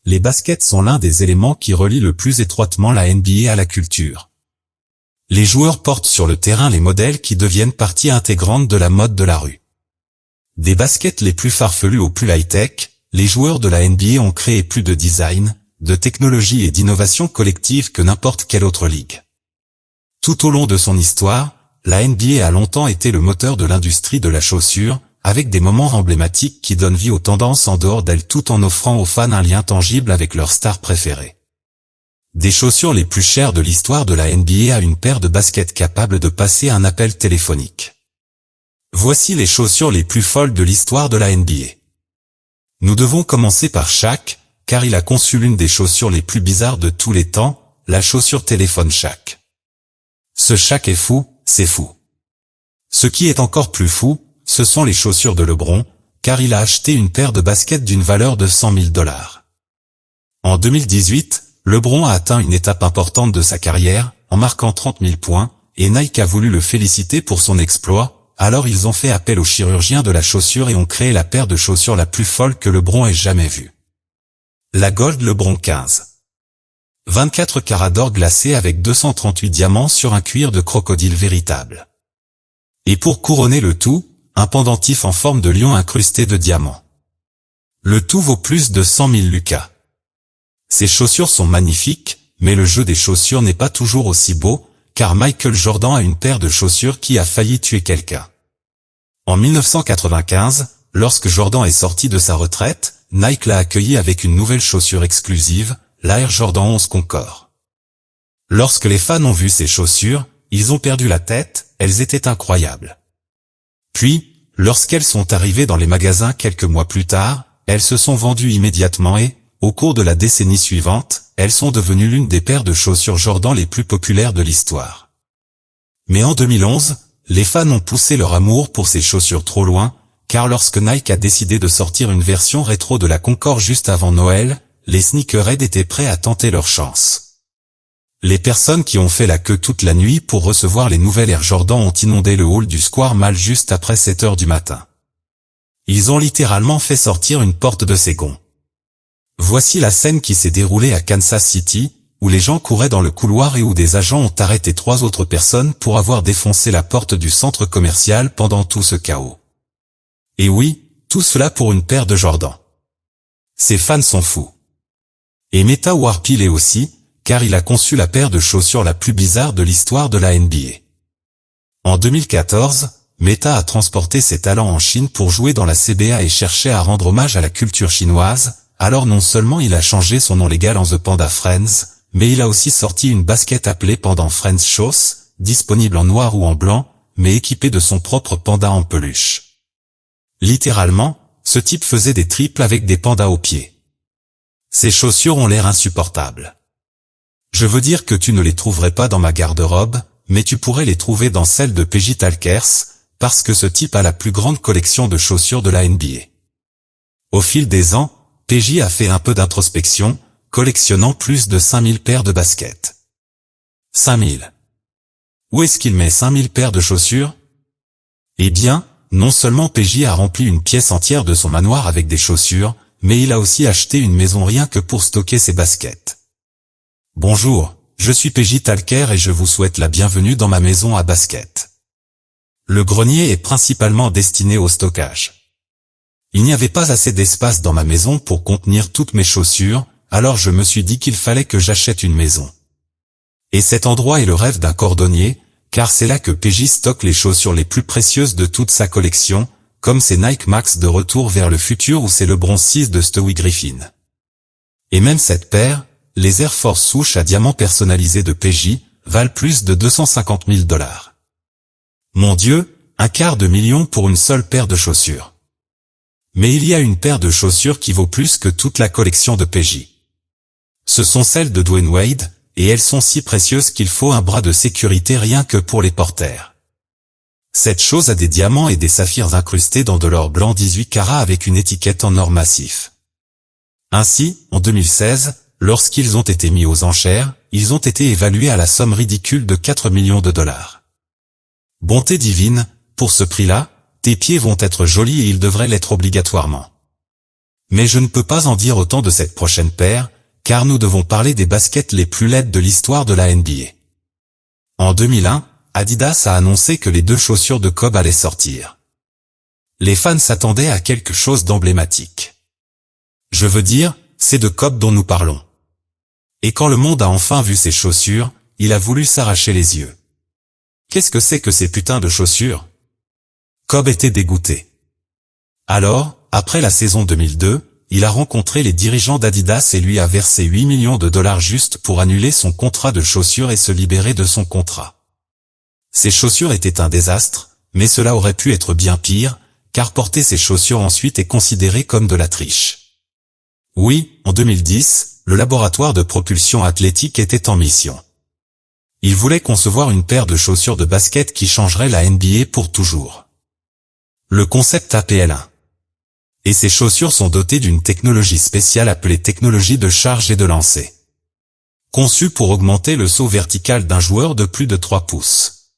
les baskets sont l'un des éléments qui relient le plus étroitement la NBA à la culture. Les joueurs portent sur le terrain les modèles qui deviennent partie intégrante de la mode de la rue. Des baskets les plus farfelues aux plus high-tech, les joueurs de la NBA ont créé plus de design, de technologie et d'innovation collective que n'importe quelle autre ligue. Tout au long de son histoire, la NBA a longtemps été le moteur de l'industrie de la chaussure, avec des moments emblématiques qui donnent vie aux tendances en dehors d'elle tout en offrant aux fans un lien tangible avec leurs stars préférées. Des chaussures les plus chères de l'histoire de la NBA à une paire de baskets capable de passer un appel téléphonique. Voici les chaussures les plus folles de l'histoire de la NBA. Nous devons commencer par Shaq, car il a conçu l'une des chaussures les plus bizarres de tous les temps, la chaussure téléphone Shaq. Ce Shaq est fou, c'est fou. Ce qui est encore plus fou, ce sont les chaussures de LeBron, car il a acheté une paire de baskets d'une valeur de $100 000. En 2018, LeBron a atteint une étape importante de sa carrière, en marquant 30 000 points, et Nike a voulu le féliciter pour son exploit, alors ils ont fait appel au chirurgien de la chaussure et ont créé la paire de chaussures la plus folle que LeBron ait jamais vue. La Gold LeBron 15. 24 carats d'or glacé avec 238 diamants sur un cuir de crocodile véritable. Et pour couronner le tout, un pendentif en forme de lion incrusté de diamants. Le tout vaut plus de 100 000 lucas. Ces chaussures sont magnifiques, mais le jeu des chaussures n'est pas toujours aussi beau, car Michael Jordan a une paire de chaussures qui a failli tuer quelqu'un. En 1995, lorsque Jordan est sorti de sa retraite, Nike l'a accueilli avec une nouvelle chaussure exclusive, la Air Jordan 11 Concord. Lorsque les fans ont vu ces chaussures, ils ont perdu la tête, elles étaient incroyables. Puis, lorsqu'elles sont arrivées dans les magasins quelques mois plus tard, elles se sont vendues immédiatement et, au cours de la décennie suivante, elles sont devenues l'une des paires de chaussures Jordan les plus populaires de l'histoire. Mais en 2011, les fans ont poussé leur amour pour ces chaussures trop loin, car lorsque Nike a décidé de sortir une version rétro de la Concord juste avant Noël, les sneakerheads étaient prêts à tenter leur chance. Les personnes qui ont fait la queue toute la nuit pour recevoir les nouvelles Air Jordan ont inondé le hall du Square Mall juste après 7 heures du matin. Ils ont littéralement fait sortir une porte de ses gonds. Voici la scène qui s'est déroulée à Kansas City, où les gens couraient dans le couloir et où des agents ont arrêté 3 autres personnes pour avoir défoncé la porte du centre commercial pendant tout ce chaos. Et oui, tout cela pour une paire de Jordan. Ces fans sont fous. Et Metta Worpil est aussi, car il a conçu la paire de chaussures la plus bizarre de l'histoire de la NBA. En 2014, Metta a transporté ses talents en Chine pour jouer dans la CBA et cherchait à rendre hommage à la culture chinoise, alors non seulement il a changé son nom légal en The Panda Friends, mais il a aussi sorti une basket appelée Panda Friends Shoes, disponible en noir ou en blanc, mais équipée de son propre panda en peluche. Littéralement, ce type faisait des triples avec des pandas aux pieds. Ces chaussures ont l'air insupportables. Je veux dire que tu ne les trouverais pas dans ma garde-robe, mais tu pourrais les trouver dans celle de PJ Talkers, parce que ce type a la plus grande collection de chaussures de la NBA. Au fil des ans, PJ a fait un peu d'introspection, collectionnant plus de 5000 paires de baskets. 5000. Où est-ce qu'il met 5000 paires de chaussures? Eh bien, non seulement PJ a rempli une pièce entière de son manoir avec des chaussures, mais il a aussi acheté une maison rien que pour stocker ses baskets. Bonjour, je suis PJ Talker et je vous souhaite la bienvenue dans ma maison à baskets. Le grenier est principalement destiné au stockage. Il n'y avait pas assez d'espace dans ma maison pour contenir toutes mes chaussures, alors je me suis dit qu'il fallait que j'achète une maison. Et cet endroit est le rêve d'un cordonnier, car c'est là que PJ stocke les chaussures les plus précieuses de toute sa collection, comme ses Nike Max de Retour vers le futur ou ses LeBron 6 de Stewie Griffin. Et même cette paire, les Air Force souches à diamants personnalisés de PJ, valent plus de $250 000. Mon Dieu, $250 000 pour une seule paire de chaussures. Mais il y a une paire de chaussures qui vaut plus que toute la collection de PJ. Ce sont celles de Dwayne Wade, et elles sont si précieuses qu'il faut un bras de sécurité rien que pour les porter. Cette chose a des diamants et des saphirs incrustés dans de l'or blanc 18 carats avec une étiquette en or massif. Ainsi, en 2016, lorsqu'ils ont été mis aux enchères, ils ont été évalués à la somme ridicule de $4 millions. Bonté divine, pour ce prix-là, tes pieds vont être jolis et ils devraient l'être obligatoirement. Mais je ne peux pas en dire autant de cette prochaine paire, car nous devons parler des baskets les plus laides de l'histoire de la NBA. En 2001, Adidas a annoncé que les deux chaussures de Kobe allaient sortir. Les fans s'attendaient à quelque chose d'emblématique. Je veux dire, c'est de Kobe dont nous parlons. Et quand le monde a enfin vu ces chaussures, il a voulu s'arracher les yeux. Qu'est-ce que c'est que ces putains de chaussures? Kobe était dégoûté. Alors, après la saison 2002, il a rencontré les dirigeants d'Adidas et lui a versé 8 millions de dollars juste pour annuler son contrat de chaussures et se libérer de son contrat. Ces chaussures étaient un désastre, mais cela aurait pu être bien pire, car porter ces chaussures ensuite est considéré comme de la triche. Oui, en 2010, le laboratoire de propulsion athlétique était en mission. Il voulait concevoir une paire de chaussures de basket qui changerait la NBA pour toujours. Le concept APL1. Et ces chaussures sont dotées d'une technologie spéciale appelée technologie de charge et de lancer. Conçue pour augmenter le saut vertical d'un joueur de plus de 3 pouces.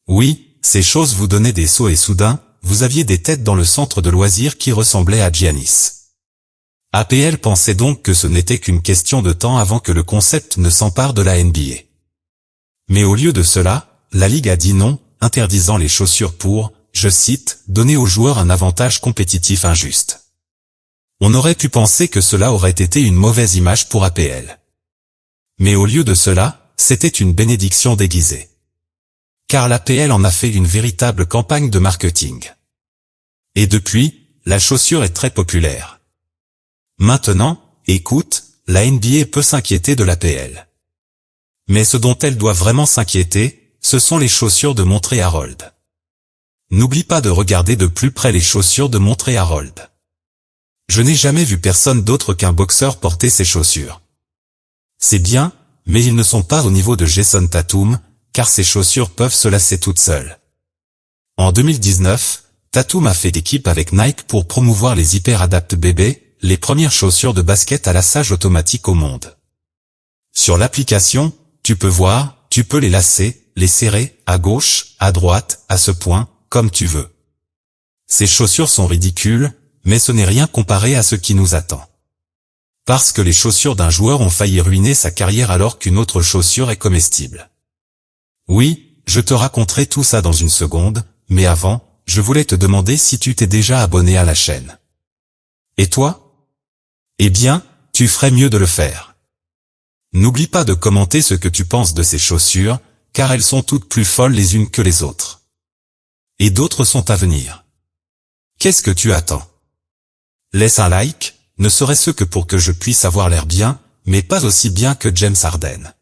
Oui, ces choses vous donnaient des sauts et soudain, vous aviez des têtes dans le centre de loisirs qui ressemblaient à Giannis. APL pensait donc que ce n'était qu'une question de temps avant que le concept ne s'empare de la NBA. Mais au lieu de cela, la Ligue a dit non, interdisant les chaussures pour, je cite, donner aux joueurs un avantage compétitif injuste. On aurait pu penser que cela aurait été une mauvaise image pour APL. Mais au lieu de cela, c'était une bénédiction déguisée. Car l'APL en a fait une véritable campagne de marketing. Et depuis, la chaussure est très populaire. Maintenant, écoute, la NBA peut s'inquiéter de l'APL. Mais ce dont elle doit vraiment s'inquiéter, ce sont les chaussures de Montré Harold. N'oublie pas de regarder de plus près les chaussures de Montré Harold. Je n'ai jamais vu personne d'autre qu'un boxeur porter ces chaussures. C'est bien, mais ils ne sont pas au niveau de Jason Tatum, car ces chaussures peuvent se lasser toutes seules. En 2019, Tatum a fait équipe avec Nike pour promouvoir les Hyper Adapt BB, les premières chaussures de basket à lassage automatique au monde. Sur l'application, tu peux voir, tu peux les lasser, les serrer, à gauche, à droite, à ce point, comme tu veux. Ces chaussures sont ridicules, mais ce n'est rien comparé à ce qui nous attend. Parce que les chaussures d'un joueur ont failli ruiner sa carrière alors qu'une autre chaussure est comestible. Oui, je te raconterai tout ça dans une seconde, mais avant, je voulais te demander si tu t'es déjà abonné à la chaîne. Et toi? Eh bien, tu ferais mieux de le faire. N'oublie pas de commenter ce que tu penses de ces chaussures, car elles sont toutes plus folles les unes que les autres. Et d'autres sont à venir. Qu'est-ce que tu attends? Laisse un like, ne serait-ce que pour que je puisse avoir l'air bien, mais pas aussi bien que James Harden.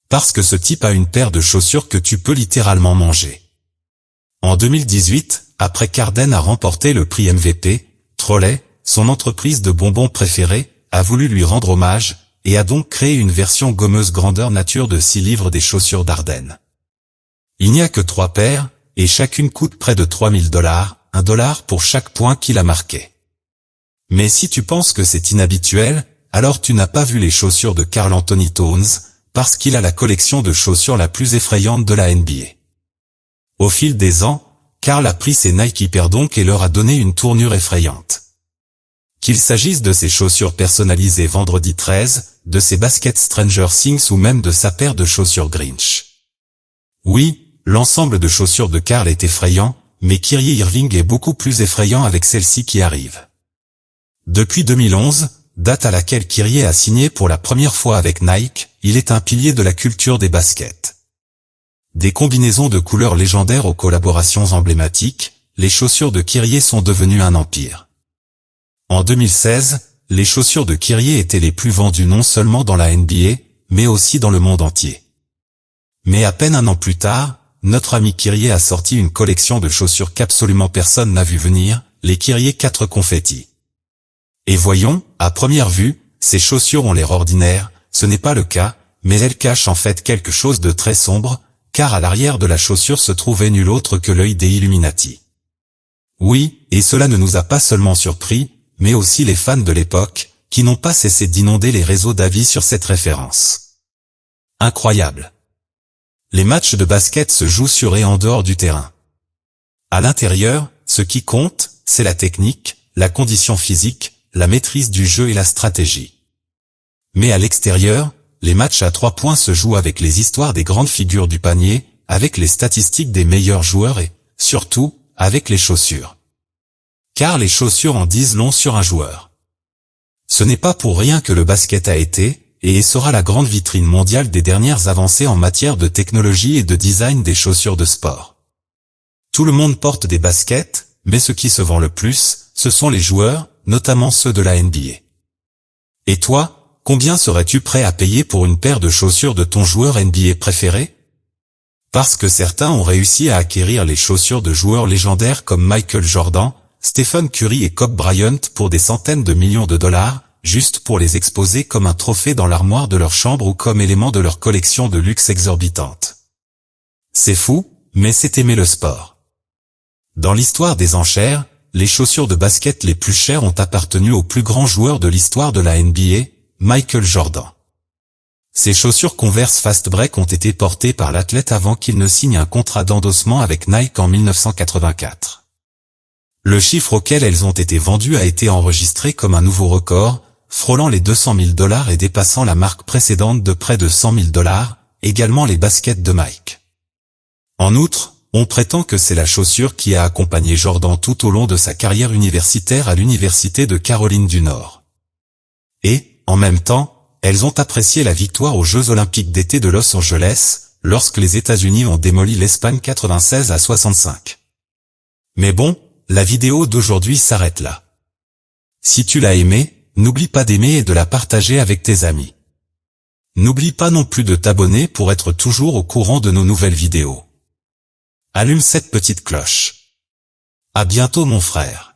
Parce que ce type a une paire de chaussures que tu peux littéralement manger. En 2018, après qu'Harden a remporté le prix MVP, Trolley, son entreprise de bonbons préférée, a voulu lui rendre hommage, et a donc créé une version gommeuse grandeur nature de 6 livres des chaussures d'Harden. Il n'y a que 3 paires, et chacune coûte près de 3000 $, $1 pour chaque point qu'il a marqué. Mais si tu penses que c'est inhabituel, alors tu n'as pas vu les chaussures de Karl Anthony Towns, parce qu'il a la collection de chaussures la plus effrayante de la NBA. Au fil des ans, Karl a pris ses Nike Hyper Dunk et leur a donné une tournure effrayante. Qu'il s'agisse de ses chaussures personnalisées Vendredi 13, de ses baskets Stranger Things ou même de sa paire de chaussures Grinch. Oui, l'ensemble de chaussures de Karl est effrayant, mais Kyrie Irving est beaucoup plus effrayant avec celle-ci qui arrive. Depuis 2011, date à laquelle Kyrie a signé pour la première fois avec Nike, il est un pilier de la culture des baskets. Des combinaisons de couleurs légendaires aux collaborations emblématiques, les chaussures de Kyrie sont devenues un empire. En 2016, les chaussures de Kyrie étaient les plus vendues non seulement dans la NBA, mais aussi dans le monde entier. Mais à peine un an plus tard, notre ami Kyrie a sorti une collection de chaussures qu'absolument personne n'a vu venir, les Kyrie 4 Confetti. Et voyons, à première vue, ces chaussures ont l'air ordinaires, ce n'est pas le cas, mais elles cachent en fait quelque chose de très sombre, car à l'arrière de la chaussure se trouvait nul autre que l'œil des Illuminati. Oui, et cela ne nous a pas seulement surpris, mais aussi les fans de l'époque, qui n'ont pas cessé d'inonder les réseaux d'avis sur cette référence. Incroyable. Les matchs de basket se jouent sur et en dehors du terrain. À l'intérieur, ce qui compte, c'est la technique, la condition physique, la maîtrise du jeu et la stratégie. Mais à l'extérieur, les matchs à 3 points se jouent avec les histoires des grandes figures du panier, avec les statistiques des meilleurs joueurs et, surtout, avec les chaussures. Car les chaussures en disent long sur un joueur. Ce n'est pas pour rien que le basket a été, et sera la grande vitrine mondiale des dernières avancées en matière de technologie et de design des chaussures de sport. Tout le monde porte des baskets, mais ce qui se vend le plus, ce sont les joueurs, notamment ceux de la NBA. Et toi, combien serais-tu prêt à payer pour une paire de chaussures de ton joueur NBA préféré? Parce que certains ont réussi à acquérir les chaussures de joueurs légendaires comme Michael Jordan, Stephen Curry et Kobe Bryant pour des centaines de millions de dollars, juste pour les exposer comme un trophée dans l'armoire de leur chambre ou comme élément de leur collection de luxe exorbitante. C'est fou, mais c'est aimer le sport. Dans l'histoire des enchères, les chaussures de basket les plus chères ont appartenu au plus grand joueur de l'histoire de la NBA, Michael Jordan. Ces chaussures Converse Fast Break ont été portées par l'athlète avant qu'il ne signe un contrat d'endossement avec Nike en 1984. Le chiffre auquel elles ont été vendues a été enregistré comme un nouveau record, frôlant les 200 000 $ et dépassant la marque précédente de près de 100 000 $, également les baskets de Mike. En outre, on prétend que c'est la chaussure qui a accompagné Jordan tout au long de sa carrière universitaire à l'Université de Caroline du Nord. Et, en même temps, elles ont apprécié la victoire aux Jeux Olympiques d'été de Los Angeles, lorsque les États-Unis ont démoli l'Espagne 96-65. Mais bon, la vidéo d'aujourd'hui s'arrête là. Si tu l'as aimé, n'oublie pas d'aimer et de la partager avec tes amis. N'oublie pas non plus de t'abonner pour être toujours au courant de nos nouvelles vidéos. Allume cette petite cloche. À bientôt mon frère.